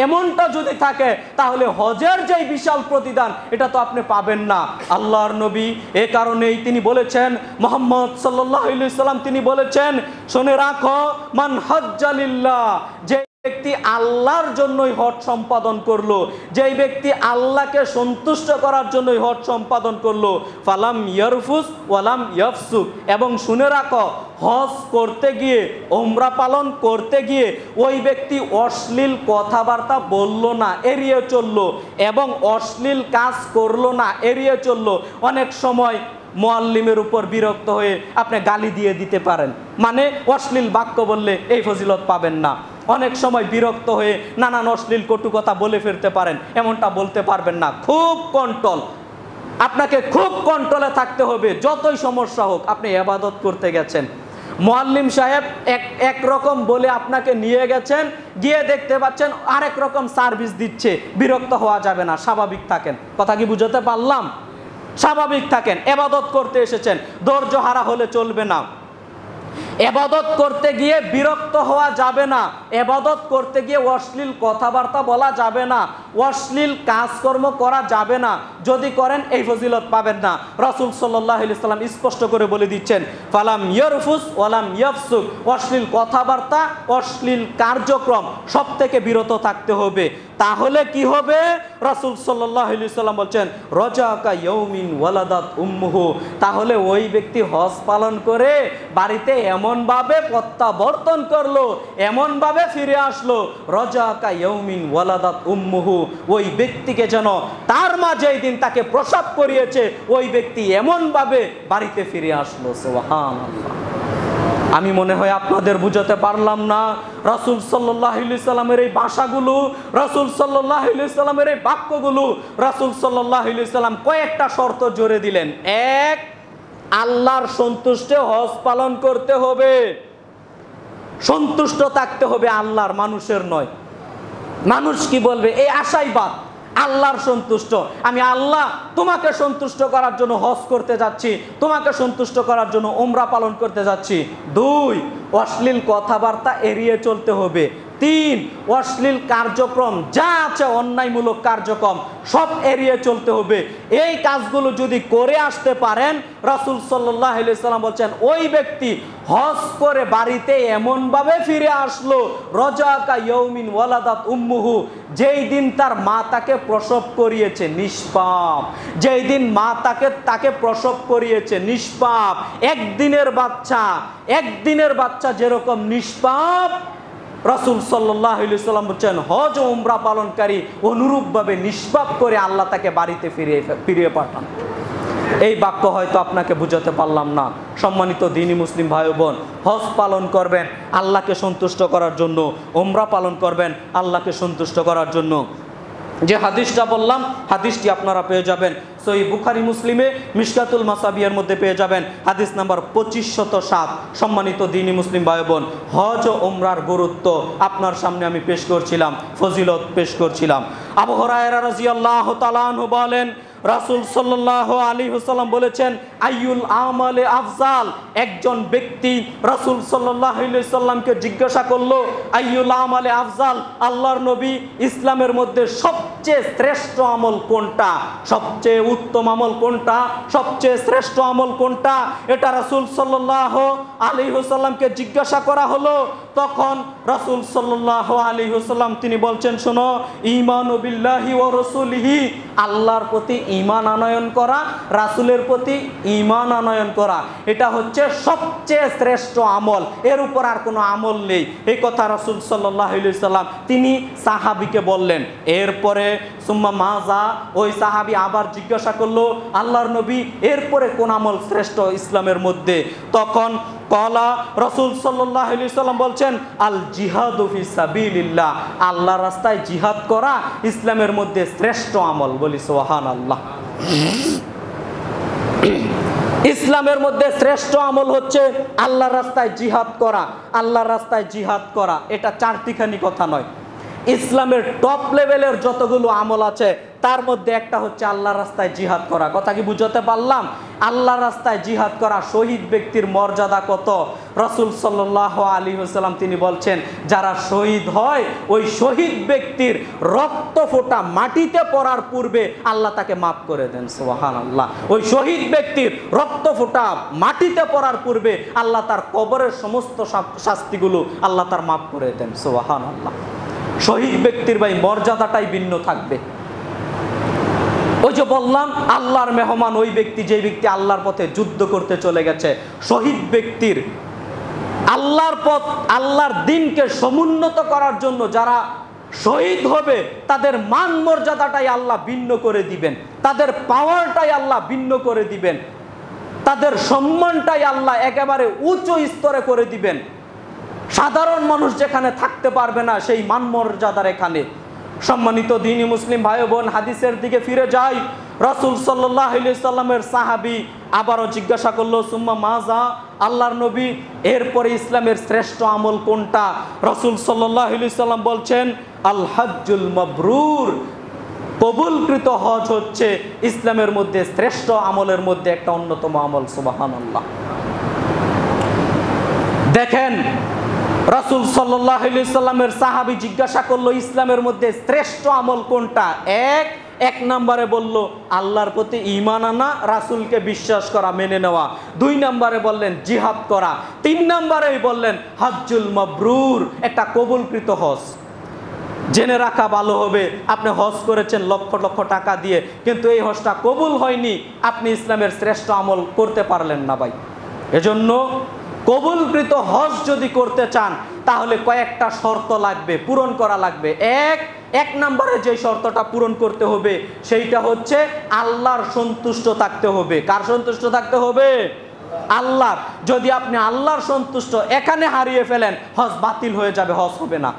এমনটা যদি থাকে, তাহলে হজের যে বিশাল প্রতিদান এটা তো আপনি পাবেন না। আল্লাহর নবী এ কারণেই তিনি বলেছেন, মুহাম্মদ সাল্লাল্লাহু আলাইহি ওয়াসাল্লাম তিনি বলেছেন, শুনে রাখো, মান হাজ্জা লিল্লাহ, যে ব্যক্তি আল্লাহর জন্যই হজ সম্পাদন করলো, যেই ব্যক্তি আল্লাহকে সন্তুষ্ট করার জন্যই হজ সম্পাদন করলো, ফালাম ইয়ারফুস ওয়ালাম ইয়াফসুক, এবং শুনে রাখো, হজ করতে গিয়ে, উমরা পালন করতে গিয়ে ওই ব্যক্তি অশ্লীল কথাবার্তা বলল না, এড়িয়ে চললো, এবং অশ্লীল কাজ করলো না, এড়িয়ে চললো। অনেক সময় মুআল্লিমের উপর বিরক্ত হয়ে আপনি গালি দিয়ে দিতে পারেন, মানে অশ্লীল বাক্য বললে এই ফজিলত পাবেন না। অনেক সময় বিরক্ত হয়ে নানান অশ্লীল কটু কথা বলে ফিরতে পারেন, এমনটা বলতে পারবেন না। খুব কন্ট্রোল, আপনাকে খুব কন্ট্রোলে থাকতে হবে। যতই সমস্যা হোক, আপনি ইবাদত করতে গেছেন, মুআল্লিম সাহেব এক রকম বলে আপনাকে নিয়ে গেছেন, গিয়ে দেখতে পাচ্ছেন আরেক রকম সার্ভিস দিচ্ছে, বিরক্ত হওয়া যাবে না, স্বাভাবিক থাকেন। কথা কি বুঝাতে পারলাম? স্বাভাবিক থাকেন, ইবাদত করতে এসেছেন, ধৈর্য হারা হলে চলবে না। ইবাদত করতে গিয়ে বিরক্ত হওয়া যাবে না, ইবাদত করতে গিয়ে অশ্লীল কথাবার্তা বলা যাবে না, অশ্লীল কাজকর্ম করা যাবে না। যদি করেন এই ফজিলত পাবেন না। রাসূল সাল্লাল্লাহু আলাইহি সাল্লাম স্পষ্ট করে বলে দিচ্ছেন, ফালাম ইয়ারফুস ওয়ালাম ইয়াফসুক, অশ্লীল কথাবার্তা, অশ্লীল কার্যক্রম সব থেকে বিরত থাকতে হবে। তাহলে কি হবে? রাসূল সাল্লাল্লাহু আলাইহি সাল্লাম বলছেন, রজাকা ইয়াউমিন ওয়ালাদাত উম্মুহু, তাহলে ওই ব্যক্তি হজ পালন করে বাড়িতে এমনভাবে প্রত্যাবর্তন করলো, এমনভাবে ফিরে আসলো, রজাকা ইয়াউমিন ওয়ালাদাত উম্মুহু, ওই ব্যক্তিকে যেন তার মা যেই দিন তাকে প্রসব করিয়েছে ওই ব্যক্তি এমনভাবে বাড়িতে ফিরে আসলো। সুবহানাল্লাহ। আমি মনে হয় আপনাদের বুঝাতে পারলাম না। রাসূল সাল্লাল্লাহু আলাইহি সাল্লামের এই ভাষাগুলো, রাসূল সাল্লাল্লাহু আলাইহি সাল্লামের এই বাক্যগুলো, রাসূল সাল্লাল্লাহু আলাইহি সাল্লাম কয়েকটা শর্ত জোরে দিলেন। এক, আল্লাহর সন্তুষ্টে হজ পালন করতে হবে, সন্তুষ্ট থাকতে হবে আল্লাহর, মানুষের নয়। মানুষ কি বলবে এই আশাই বাদ। আল্লাহর সন্তুষ্ট, আমি আল্লাহ তোমাকে সন্তুষ্ট করার জন্য হজ করতে যাচ্ছি, তোমাকে সন্তুষ্ট করার জন্য উমরা পালন করতে যাচ্ছি। দুই, অশ্লীল কথাবার্তা এড়িয়ে চলতে হবে। তিন, অশ্লীল কার্যক্রম যা আছে অন্যায়মূলক কার্যক্রম সব এড়িয়ে চলতে হবে। এই কাজগুলো যদি করে আসতে পারেন, রাসূল সাল্লাল্লাহু আলাইহি সাল্লাম বলছেন ওই ব্যক্তি হজ করে বাড়িতে এমনভাবে ফিরে আসলো, রজাকা ইয়াউমিন ওয়ালাদাত উম্মুহু, যেই দিন তার মা তাকে প্রসব করিয়েছে নিষ্পাপ, যেই দিন মা তাকে প্রসব করিয়েছে নিষ্পাপ। একদিনের বাচ্চা যেরকম নিষ্পাপ, রাসূল সাল্লাল্লাহু আলাইহি সাল্লাম বলেন হজ ও উমরা পালনকারী অনুরূপভাবে নিষ্পাপ করে আল্লাহ তাকে বাড়িতে ফিরিয়ে পাঠান। এই বাক্য হয়তো আপনাকে বুঝাতে পারলাম না। সম্মানিত দ্বীনি মুসলিম ভাই বোন, হজ পালন করবেন আল্লাহকে সন্তুষ্ট করার জন্য, উমরা পালন করবেন আল্লাহকে সন্তুষ্ট করার জন্য। যে হাদিসটা বললাম, হাদিসটি আপনারা পেয়ে যাবেন সহিহ বুখারী মুসলিমে মিশকাতুল মাসাবিয়ার মধ্যে পেয়ে যাবেন, হাদিস নাম্বার 2507। সম্মানিত দ্বীনি মুসলিম ভাই বোন, হজ ও উমরার গুরুত্ব আপনার সামনে আমি পেশ করছিলাম, ফজিলত পেশ করছিলাম। আবু হুরায়রা রাদিয়াল্লাহু তাআলা আনহু বলেন, রাসূল সাল্লাল্লাহু আলাইহি ওয়াসাল্লাম বলেছেন, আইয়ুল আমালে আফজাল, একজন ব্যক্তি রাসূল সাল্লাল্লাহু আলাইহি ওয়াসাল্লামকে জিজ্ঞাসা করলো, আইয়ুল আমালে আফজাল, আল্লাহর নবী ইসলামের মধ্যে সবচেয়ে শ্রেষ্ঠ আমল কোনটা, সবচেয়ে উত্তম আমল কোনটা, সবচেয়ে শ্রেষ্ঠ আমল কোনটা? এটা রাসূল সাল্লাল্লাহু আলাইহি ওয়াসাল্লামকে জিজ্ঞাসা করা হলো। তখন রাসূল সাল্লাল্লাহু আলাইহি ওয়াসাল্লাম তিনি বলছেন, শোনো, ঈমানু বিল্লাহি ওয়া রাসূলিহি, আল্লাহর প্রতি ঈমান আনয়ন করা, রাসূলের প্রতি ঈমান আনয়ন করা, এটা হচ্ছে সবচেয়ে শ্রেষ্ঠ আমল, এর উপর আর কোনো আমল নেই। এই কথা রাসূল সাল্লাল্লাহু আলাইহি ওয়াসাল্লাম তিনি সাহাবীকে বললেন। এরপরে সুম্মা মাজা, ওই সাহাবী আবার জিজ্ঞাসা করলো, আল্লাহর নবী এরপরে কোন আমল শ্রেষ্ঠ ইসলামের মধ্যে? তখন কলা, রাসূল সাল্লাল্লাহু আলাইহি ওয়াসাল্লাম বলছেন, আল জিহাদু ফি সাবিলিল্লাহ, আল্লাহর রাস্তায় জিহাদ করা ইসলামের মধ্যে শ্রেষ্ঠ আমল। বলি সুবহানাল্লাহ। ইসলামের মধ্যে শ্রেষ্ঠ আমল হচ্ছে আল্লাহর রাস্তায় জিহাদ করা। আল্লাহর রাস্তায় জিহাদ করা এটা চারটিখানি কথা নয়। ইসলামের টপ লেভেলের যতগুলো আমল আছে তার মধ্যে একটা হচ্ছে আল্লাহর রাস্তায় জিহাদ করা। কথা কি বুঝাতে পারলাম? আল্লাহর রাস্তায় জিহাদ করা, শহীদ ব্যক্তির মর্যাদা কত! রাসূল সাল্লাল্লাহু আলাইহি ওয়াসাল্লাম তিনি বলছেন, যারা শহীদ হয় ওই শহীদ ব্যক্তির রক্ত ফোঁটা মাটিতে পড়ার পূর্বে আল্লাহ তাকে মাফ করে দেন। সুবহানাল্লাহ। ওই শহীদ ব্যক্তির রক্ত ফোঁটা মাটিতে পড়ার পূর্বে আল্লাহ তার কবরের সমস্ত শাস্তিগুলো আল্লাহ তার মাফ করে দেন। সুবহানাল্লাহ। শহীদ ব্যক্তির ভাই মর্যাদাটাই ভিন্ন থাকবে। ওই যে বললাম, আল্লাহর মেহমান ওই ব্যক্তি যে ব্যক্তি আল্লাহর পথে যুদ্ধ করতে চলে গেছে। শহীদ ব্যক্তির আল্লাহর পথ, আল্লাহর দ্বীনকে সমুন্নত করার জন্য যারা শহীদ হবে তাদের মান মর্যাদাটাই আল্লাহ ভিন্ন করে দিবেন, তাদের পাওয়ারটাই আল্লাহ ভিন্ন করে দিবেন, তাদের সম্মানটাই আল্লাহ একেবারে উচ্চ স্তরে করে দিবেন। সাধারণ মানুষ যেখানে থাকতে পারবে না সেই মান মর্যাদার এখানে। সম্মানিত দ্বীনি মুসলিম ভাই বোন, হাদিসের দিকে ফিরে যাই। রাসূল সাল্লাল্লাহু আলাইহি সাল্লামের সাহাবী আবারও জিজ্ঞাসা করলো, সুম্মা মাজা, আল্লাহর নবী এরপরে ইসলামের শ্রেষ্ঠ আমল কোনটা? রাসূল সাল্লাল্লাহু আলাইহি সাল্লাম বলছেন, আল হজ্জুল মাবরুর, কবুলকৃত হজ হচ্ছে ইসলামের মধ্যে শ্রেষ্ঠ আমলের মধ্যে একটা অন্যতম আমল। সুবহানাল্লাহ। দেখেন, রাসূল সাল্লাল্লাহু আলাইহি সাল্লামের সাহাবী জিজ্ঞাসা করলো ইসলামের মধ্যে শ্রেষ্ঠ আমল কোনটা? এক নম্বরে বলল আল্লাহর প্রতি ঈমান আনা, রাসূলকে বিশ্বাস করা, মেনে নেওয়া। 2 নম্বরে বললেন জিহাদ করা। 3 নম্বরেই বললেন হজ্জুল মাবরুর, একটা কবুলকৃত হজ। জেনে রাখা ভালো হবে, আপনি হজ করেছেন লক্ষ লক্ষ টাকা দিয়ে, কিন্তু এই হজটা কবুল হয়নি, আপনি ইসলামের শ্রেষ্ঠ আমল করতে পারলেন না ভাই। এজন্য কবুলকৃত হজ যদি করতে চান তাহলে কয়েকটা শর্ত লাগবে, পূরণ করা লাগবে। এক নম্বরে যে শর্তটা পূরণ করতে হবে সেইটা হচ্ছে আল্লাহর সন্তুষ্ট থাকতে হবে। কার সন্তুষ্ট থাকতে হবে? আল্লাহর। যদি আপনি আল্লাহর সন্তুষ্ট এখানে হারিয়ে ফেলেন, হজ বাতিল হয়ে যাবে, হজ হবে না।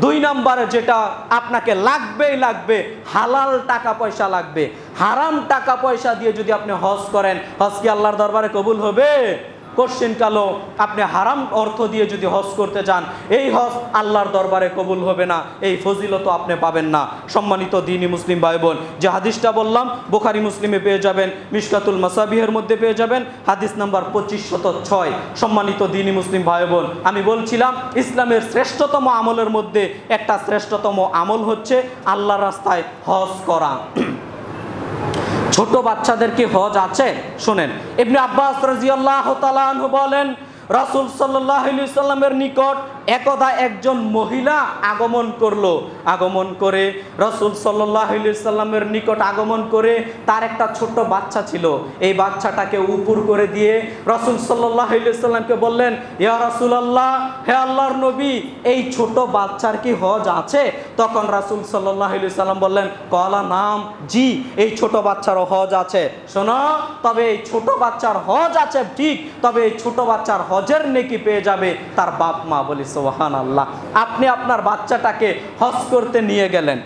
দুই নম্বরে যেটা আপনাকে লাগবেই লাগবে, হালাল টাকা পয়সা লাগবে। হারাম টাকা পয়সা দিয়ে যদি আপনি হজ করেন, হজ কি আল্লাহর দরবারে কবুল হবে? কোশ্চেন কালো, আপনি হারাম অর্থ দিয়ে যদি হজ করতে চান, এই হজ আল্লাহর দরবারে কবুল হবে না, এই ফজিলত আপনি পাবেন না। সম্মানিত দ্বীনি মুসলিম ভাই বোন, যে হাদিসটা বললাম বুখারী মুসলিমে পেয়ে যাবেন, মিশকাতুল মাসাবিহের মধ্যে পেয়ে যাবেন, হাদিস নাম্বার 2506। সম্মানিত দ্বীনি মুসলিম ভাই বোন, আমি বলছিলাম ইসলামের শ্রেষ্ঠতম আমলের মধ্যে একটা শ্রেষ্ঠতম আমল হচ্ছে আল্লাহর রাস্তায় হজ করা। ছোট বাচ্চাদের কি হজ আছে? শুনেন, ইবনে আব্বাস রাদিয়াল্লাহু তাআলা আনহু বলেন, রাসূল সাল্লাল্লাহু আলাইহি সাল্লামের নিকট একদা একজন মহিলা আগমন করলো। আগমন করে রাসূল সাল্লাল্লাহু আলাইহি সাল্লামের নিকট আগমন করে তার একটা ছোট্ট বাচ্চা ছিল। এই বাচ্চাটাকে উপর করে দিয়ে রাসূল সাল্লাল্লাহু আলাইহি সাল্লামকে বললেন, ইয়া রাসূলুল্লাহ, হে আল্লাহর নবী, এই ছোট বাচ্চার কি হজ আছে? তখন রাসূল সাল্লাল্লাহু আলাইহি সাল্লাম বললেন, কলা নাম, জি, এই ছোট বাচ্চারও হজ আছে। শোনো, তবে এই ছোট বাচ্চার হজ আছে ঠিক, তবে এই ছোট বাচ্চার হজের নেকি পেয়ে যাবে তার বাপ মা। বলি সুবহানাল্লাহ। আপনি আপনার বাচ্চাটাকে হজ করতে নিয়ে গেলেন,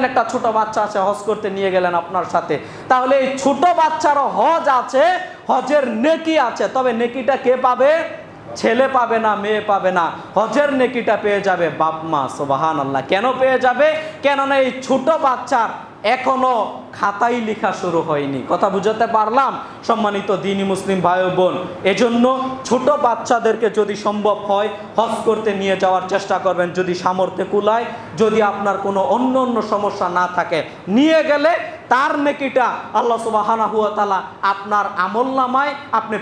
একটা ছোট বাচ্চা আছে, হজ করতে নিয়ে গেলেন আপনার সাথে, তাহলে এই ছোট বাচ্চারও হজ আছে, হজের নেকি আছে। তবে নেকিটা কে পাবে? ছেলে পাবে না, মেয়ে পাবে না, হজের নেকিটা পেয়ে যাবে বাপ মা। সুবহানাল্লাহ। কেন পেয়ে যাবে? কেননা এই ছোট বাচ্চার এখনো খাতাই লেখা শুরু হয়নি। কথা বুঝাতে পারলাম? সম্মানিত দ্বীনি মুসলিম ভাই বোন, এজন্য ছোট বাচ্চাদেরকে যদি সম্ভব হয় হজ করতে নিয়ে যাওয়ার চেষ্টা করবেন, যদি সামর্থ্যে কুলায়, যদি আপনার কোনো অন্য সমস্যা না থাকে, নিয়ে গেলে তার নেকিটা আল্লাহ সুবহানাহু ওয়া তাআলা আপনার আমলনামায়, আপনি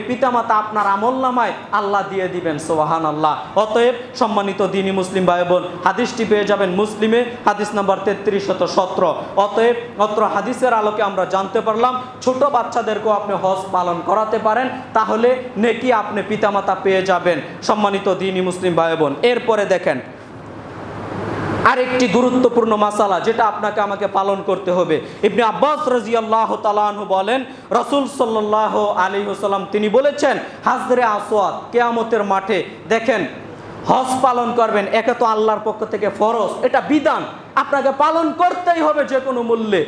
পিতামাতা আপনার আমলনামায় আল্লাহ দিয়ে দিবেন। সুবহানাল্লাহ। অতএব সম্মানিত দ্বীনি মুসলিম ভাই বোন, হাদিসটি পেয়ে যাবেন মুসলিমে, হাদিস নাম্বার 3317। অতএব অত্র হাদিসের আলোকে আমরা জানতে পারলাম ছোট বাচ্চাদেরকেও আপনি হজ পালন করাতে পারেন, তাহলে নেকি আপনি পিতামাতা পেয়ে যাবেন। সম্মানিত দ্বীনি মুসলিম ভাই বোন, এরপরে দেখেন আরেকটি গুরুত্বপূর্ণ মাসালা যেটা আপনাকে আমাকে পালন করতে হবে। ইবনে আব্বাস রাদিয়াল্লাহু তাআলা আনহু বলেন, রাসূল সাল্লাল্লাহু আলাইহি ওয়াসাল্লাম তিনি বলেছেন, হাজরে আসওয়াদ কিয়ামতের মাঠে দেখেন হজ পালন করবেন, একে তো আল্লাহর পক্ষ থেকে ফরজ, এটা বিধান, আপনাকে পালন করতেই হবে যে কোনো মূল্যে।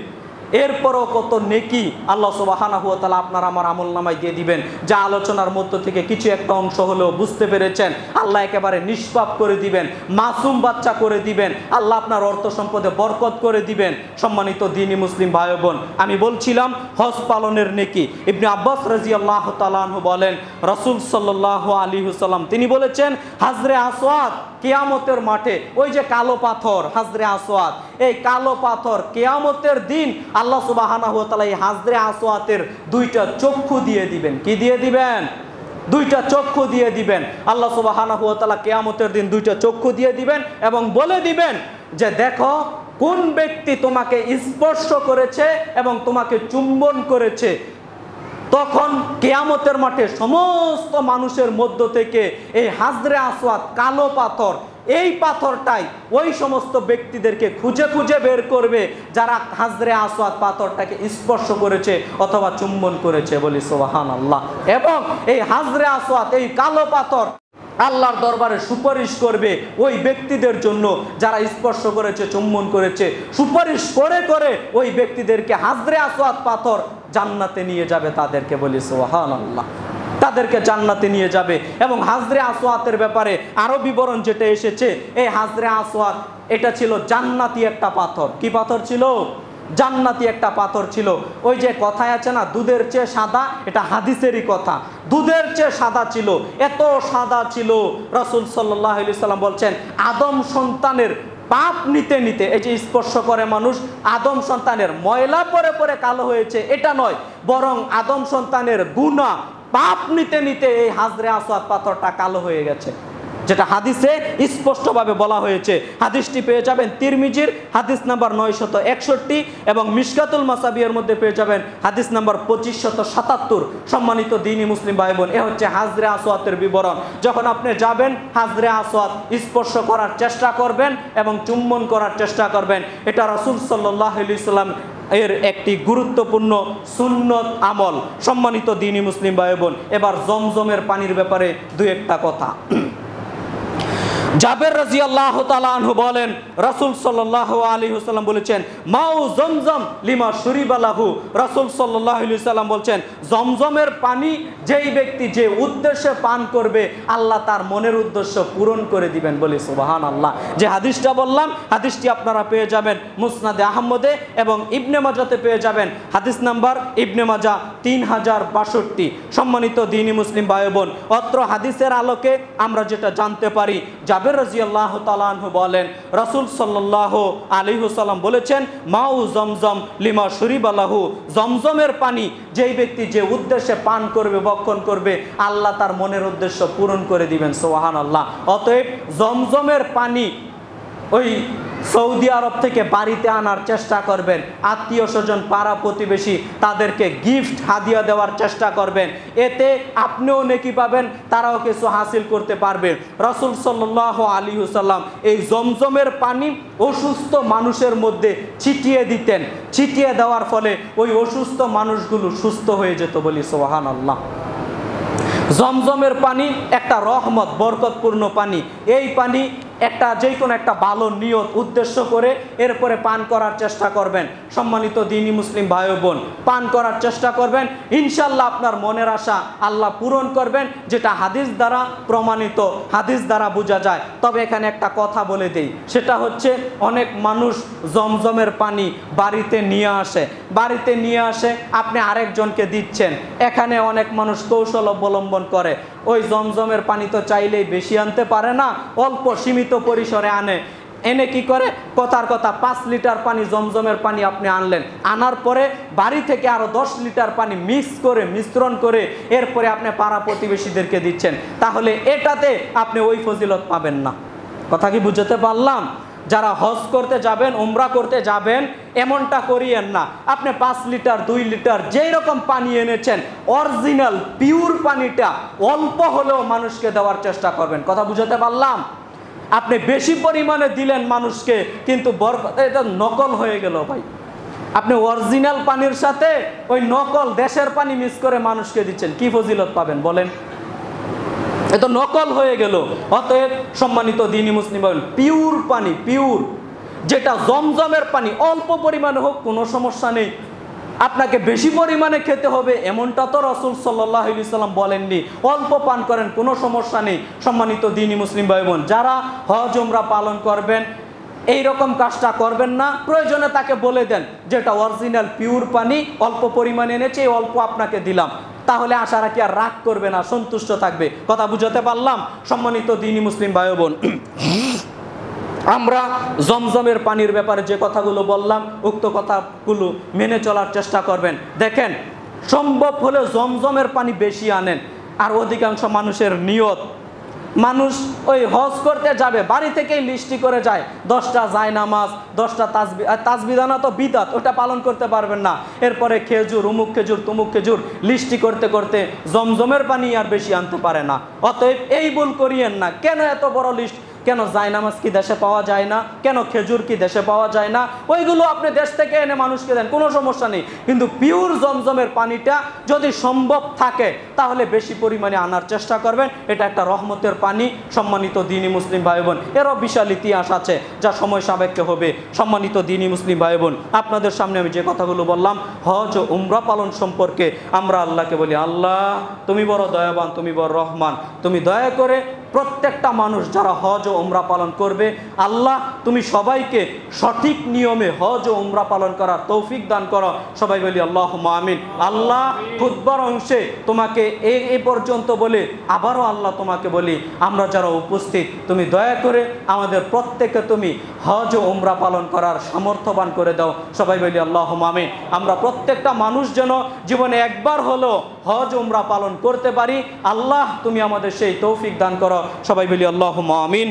এরপরও কত নেকি আল্লাহ সুবহানাহু ওয়া তাআলা আপনার আমার আমলনামায় দিয়ে দিবেন। যা আলোচনার মধ্য থেকে কিছু একটা অংশ হলেও বুঝতে পেরেছেন, আল্লাহ একেবারে নিষ্পাপ করে দিবেন, মাসুম বাচ্চা করে দিবেন, আল্লাহ আপনার অর্থ সম্পদে বরকত করে দিবেন। সম্মানিত দ্বীনি মুসলিম ভাই বোন, আমি বলছিলাম হজ পালনের নেকি। ইবনে আব্বাস রাদিয়াল্লাহু তাআলা আনহু বলেন, রাসূল সাল্লাল্লাহু আলাইহি ওয়াসাল্লাম তিনি বলেছেন, হাজরে আসওয়াদ কিয়ামতের মাঠে, ওই যে কালো পাথর হাজরে আসওয়াদ, এই কালো পাথর কিয়ামতের দিন আল্লাহ সুবহানাহু ওয়া তাআলা এই হাজরে আসওয়াতের দুইটা চক্ষু দিয়ে দিবেন। কি দিয়ে দিবেন? দুইটা চক্ষু দিয়ে দিবেন। আল্লাহ সুবহানাহু ওয়া তাআলা কিয়ামতের দিন দুইটা চক্ষু দিয়ে দিবেন এবং বলে দিবেন যে দেখো কোন ব্যক্তি তোমাকে স্পর্শ করেছে এবং তোমাকে চুম্বন করেছে। তখন কিয়ামতের মাঠে সমস্ত মানুষের মধ্য থেকে এই হাজরে আসওয়াদ কালো পাথর, এই পাথরটাই ওই সমস্ত ব্যক্তিদেরকে খুঁজে খুঁজে বের করবে যারা হাজরে আসওয়াদ পাথরটাকে স্পর্শ করেছে অথবা চুম্বন করেছে। বলি সুবহানাল্লাহ। এবং এই হাজরে আসওয়াদ, এই কালো পাথর আল্লাহর দরবারে সুপারিশ করবে ওই ব্যক্তিদের জন্য যারা স্পর্শ করেছে, চুম্বন করেছে। সুপারিশ করে করে ওই ব্যক্তিদেরকে হাজরে আসওয়াদ পাথর জান্নাতে নিয়ে যাবে তাদেরকে। বলি সুবহানাল্লাহ। তাদেরকে জান্নাতে নিয়ে যাবে। এবং হাজরে আসওয়াদের ব্যাপারে আরো বিবরণ যেটা এসেছে, এই হাজরে আসওয়াদ এটা ছিল জান্নাতি একটা পাথর। কি পাথর ছিল? জান্নাতি একটা পাথর ছিল। ওই যে কথায় আছে না, দুধের চেয়ে সাদা, এটা হাদিসেরই কথা। দুধের চেয়ে সাদা ছিল, এত সাদা ছিল। রাসূল সাল্লাল্লাহু আলাইহি সাল্লাম বলছেন, আদম সন্তানের পাপ নিতে নিতে, এই যে স্পর্শ করে মানুষ, আদম সন্তানের ময়লা পরে পরে কালো হয়েছে এটা নয়, বরং আদম সন্তানের গুনাহ পাপ নিতে নিতে এই হাজরে আসওয়াদ পাথরটা কালো হয়ে গেছে, যেটা হাদিসে স্পষ্টভাবে বলা হয়েছে। হাদিসটি পেয়ে যাবেন তিরমিজির হাদিস নাম্বার 961 এবং মিশকাতুল মাসাবিহের মধ্যে পেয়ে যাবেন হাদিস নাম্বার 2577। সম্মানিত দ্বীনি মুসলিম ভাই বোন, এ হচ্ছে হাজরে আসওয়াদের বিবরণ। যখন আপনি যাবেন হাজরে আসওয়াদ স্পর্শ করার চেষ্টা করবেন এবং চুম্বন করার চেষ্টা করবেন। এটা রাসূল সাল্লাল্লাহু আলাইহি সাল্লাম এর একটি গুরুত্বপূর্ণ সুন্নত আমল। সম্মানিত দ্বীনি মুসলিম ভাই বোন, এবার জমজমের পানির ব্যাপারে দুই একটা কথা। জাবের রাদিয়াল্লাহু তাআলা আনহু বলেন, রাসূল সাল্লাল্লাহু আলাইহি ওয়াসাল্লাম বলেছেন, মাউ জমজম লিমা শুরিবা লাহু। রাসূল সাল্লাল্লাহু আলাইহি ওয়াসাল্লাম বলছেন, জমজমের পানি যেই ব্যক্তি যে উদ্দেশ্যে পান করবে, আল্লাহ তার মনের উদ্দেশ্য পূরণ করে দিবেন। বলি সুবহানাল্লাহ। যে হাদিসটা বললাম, হাদিসটি আপনারা পেয়ে যাবেন মুসনাদে আহমদে এবং ইবনে মাজাতে পেয়ে যাবেন হাদিস নাম্বার ইবনে মাজা 3062। সম্মানিত দ্বীনি মুসলিম ভাই বোন, অত্র হাদিসের আলোকে আমরা যেটা জানতে পারি, জাবের রাদিয়াল্লাহু তাআলা আনহু বলেন, রাসূল সাল্লাল্লাহু আলাইহি ওয়াসাল্লাম বলেছেন, মাউ জমজম লিমা শুরিবা লাহু। জমজমের পানি যেই ব্যক্তি যে উদ্দেশ্যে পান করবে, ভক্ষণ করবে, আল্লাহ তার মনের উদ্দেশ্য পূরণ করে দিবেন। সুবহানাল্লাহ। অতএব জমজমের পানি ওই সৌদি আরব থেকে বাড়িতে আনার চেষ্টা করবেন। আত্মীয় স্বজন, পাড়া প্রতিবেশী, তাদেরকে গিফট হাদিয়া দেওয়ার চেষ্টা করবেন। এতে আপনিও নেকি পাবেন, তারাও কিছু হাসিল করতে পারবে। রাসূল সাল্লাল্লাহু আলাইহি ওয়াসাল্লাম এই জমজমের পানি অসুস্থ মানুষের মধ্যে ছিটিয়ে দিতেন। ছিটিয়ে দেওয়ার ফলে ওই অসুস্থ মানুষগুলো সুস্থ হয়ে যেত। বলি সুবহানাল্লাহ। জমজমের পানি একটা রহমত, বরকতপূর্ণ পানি। এই পানি একটা যে কোনো একটা ভালো নিয়ত উদ্দেশ্য করে এরপরে পান করার চেষ্টা করবেন। সম্মানিত দ্বীনি মুসলিম ভাই বোন, পান করার চেষ্টা করবেন, ইনশাল্লাহ আপনার মনের আশা আল্লাহ পূরণ করবেন, যেটা হাদিস দ্বারা প্রমাণিত, হাদিস দ্বারা বোঝা যায়। তবে এখানে একটা কথা বলে দেই, সেটা হচ্ছে অনেক মানুষ জমজমের পানি বাড়িতে নিয়ে আসে, বাড়িতে নিয়ে আসে আপনি আরেকজনকে দিচ্ছেন। এখানে অনেক মানুষ কৌশল অবলম্বন করে, ওই জমজমের পানি তো চাইলেই বেশি আনতে পারে না, অল্প সীমিত পরিসরে আনে। এনে কি করে, কথার কথা 5 লিটার পানি জমজমের পানি আপনি আনলেন, আনার পরে বাড়ি থেকে আরো 10 লিটার পানি মিশ্রণ করে এরপরে আপনি পাড়া প্রতিবেশীদেরকে দিচ্ছেন। তাহলে এটাতে আপনি ওই ফজিলত পাবেন না। কথা কি বুঝতে পারলাম? যারা হজ করতে যাবেন, উমরা করতে যাবেন, এমনটা করিয়েন না। আপনি 5 লিটার 2 লিটার যেই রকম পানি এনেছেন, অরিজিনাল পিওর পানিটা অল্প হলেও মানুষকে দেওয়ার চেষ্টা করবেন। কথা বুঝতে পারলাম? আপনি বেশি পরিমাণে দিলেন মানুষকে, কিন্তু বরকত এটা নকল হয়ে গেল ভাই। আপনি অরিজিনাল পানির সাথে ওই নকল দেশের পানি মিক্স করে মানুষকে দিচ্ছেন, কি ফজিলত পাবেন বলেন? এ তো নকল হয়ে গেল। অতএব সম্মানিত দ্বীনি মুসলিম ভাই, পিওর পানি, পিওর যেটা জমজমের পানি, অল্প পরিমাণে হোক কোনো সমস্যা নেই। আপনাকে বেশি পরিমাণে খেতে হবে এমনটা তো রাসূল সাল্লাল্লাহু আলাইহি সাল্লাম বলেননি। অল্প পান করেন, কোনো সমস্যা নেই। সম্মানিত দ্বীনি মুসলিম ভাই বোন, যারা হজ উমরা পালন করবেন এই রকম কাজটা করবেন না। প্রয়োজনে তাকে বলে দেন যে এটা অরিজিনাল পিওর পানি, অল্প পরিমাণে এনেছি, অল্প আপনাকে দিলাম। তাহলে আশা রাখি আর রাগ করবে না, সন্তুষ্ট থাকবে। কথা বুঝাতে পারলাম? সম্মানিত দ্বীনি মুসলিম ভাই বোন, আমরা জমজমের পানির ব্যাপারে যে কথাগুলো বললাম, উক্ত কথাগুলো মেনে চলার চেষ্টা করবেন। দেখেন, সম্ভব হলে জমজমের পানি বেশি আনেন। আর অধিকাংশ মানুষের নিয়ত, মানুষ ওই হজ করতে যাবে, বাড়ি থেকেই লিস্টি করে যায়, 10টা জায়নামাজ, 10টা তাসবিদানা তো বিদাত, ওটা পালন করতে পারবেন না। এরপরে খেজুর, উমুক খেজুর, তুমুক খেজুর লিস্টি করতে করতে জমজমের পানি আর বেশি আনতে পারে না। অতএব এই ভুল করিয়েন না। কেন এত বড় লিস্ট? কেন জায়নামাজ কি দেশে পাওয়া যায় না? কেন খেজুর কি দেশে পাওয়া যায় না? ওইগুলো আপনি দেশ থেকে এনে মানুষকে দেন, কোনো সমস্যা নেই। কিন্তু পিওর জমজমের পানিটা যদি সম্ভব থাকে তাহলে বেশি পরিমাণে আনার চেষ্টা করবেন। এটা একটা রহমতের পানি। সম্মানিত দ্বীনি মুসলিম ভাই বোন, এরও বিশাল ইতিহাস আছে যা সময় সাপেক্ষে হবে। সম্মানিত দ্বীনি মুসলিম ভাই বোন, আপনাদের সামনে আমি যে কথাগুলো বললাম হজ ও উমরা পালন সম্পর্কে, আমরা আল্লাহকে বলি, আল্লাহ তুমি বড় দয়াবান, তুমি বড় রহমান, তুমি দয়া করে প্রত্যেকটা মানুষ যারা হজ ও উমরা পালন করবে, আল্লাহ তুমি সবাইকে সঠিক নিয়মে হজ ও উমরা পালন করার তৌফিক দান করো। সবাই বলি আল্লাহুম্মা আমিন। আল্লাহ খুতবার অংশে তোমাকে এই পর্যন্ত বলে আবারও আল্লাহ তোমাকে বলি, আমরা যারা উপস্থিত তুমি দয়া করে আমাদের প্রত্যেককে তুমি হজ ও উমরা পালন করার সামর্থ্যবান করে দাও। সবাই বলি আল্লাহুম্মা আমিন। আমরা প্রত্যেকটা মানুষ যেন জীবনে একবার হলো হজ উমরা পালন করতে পারি, আল্লাহ তুমি আমাদের সেই তৌফিক দান করো। সবাই বলি আল্লাহুম্মা আমিন।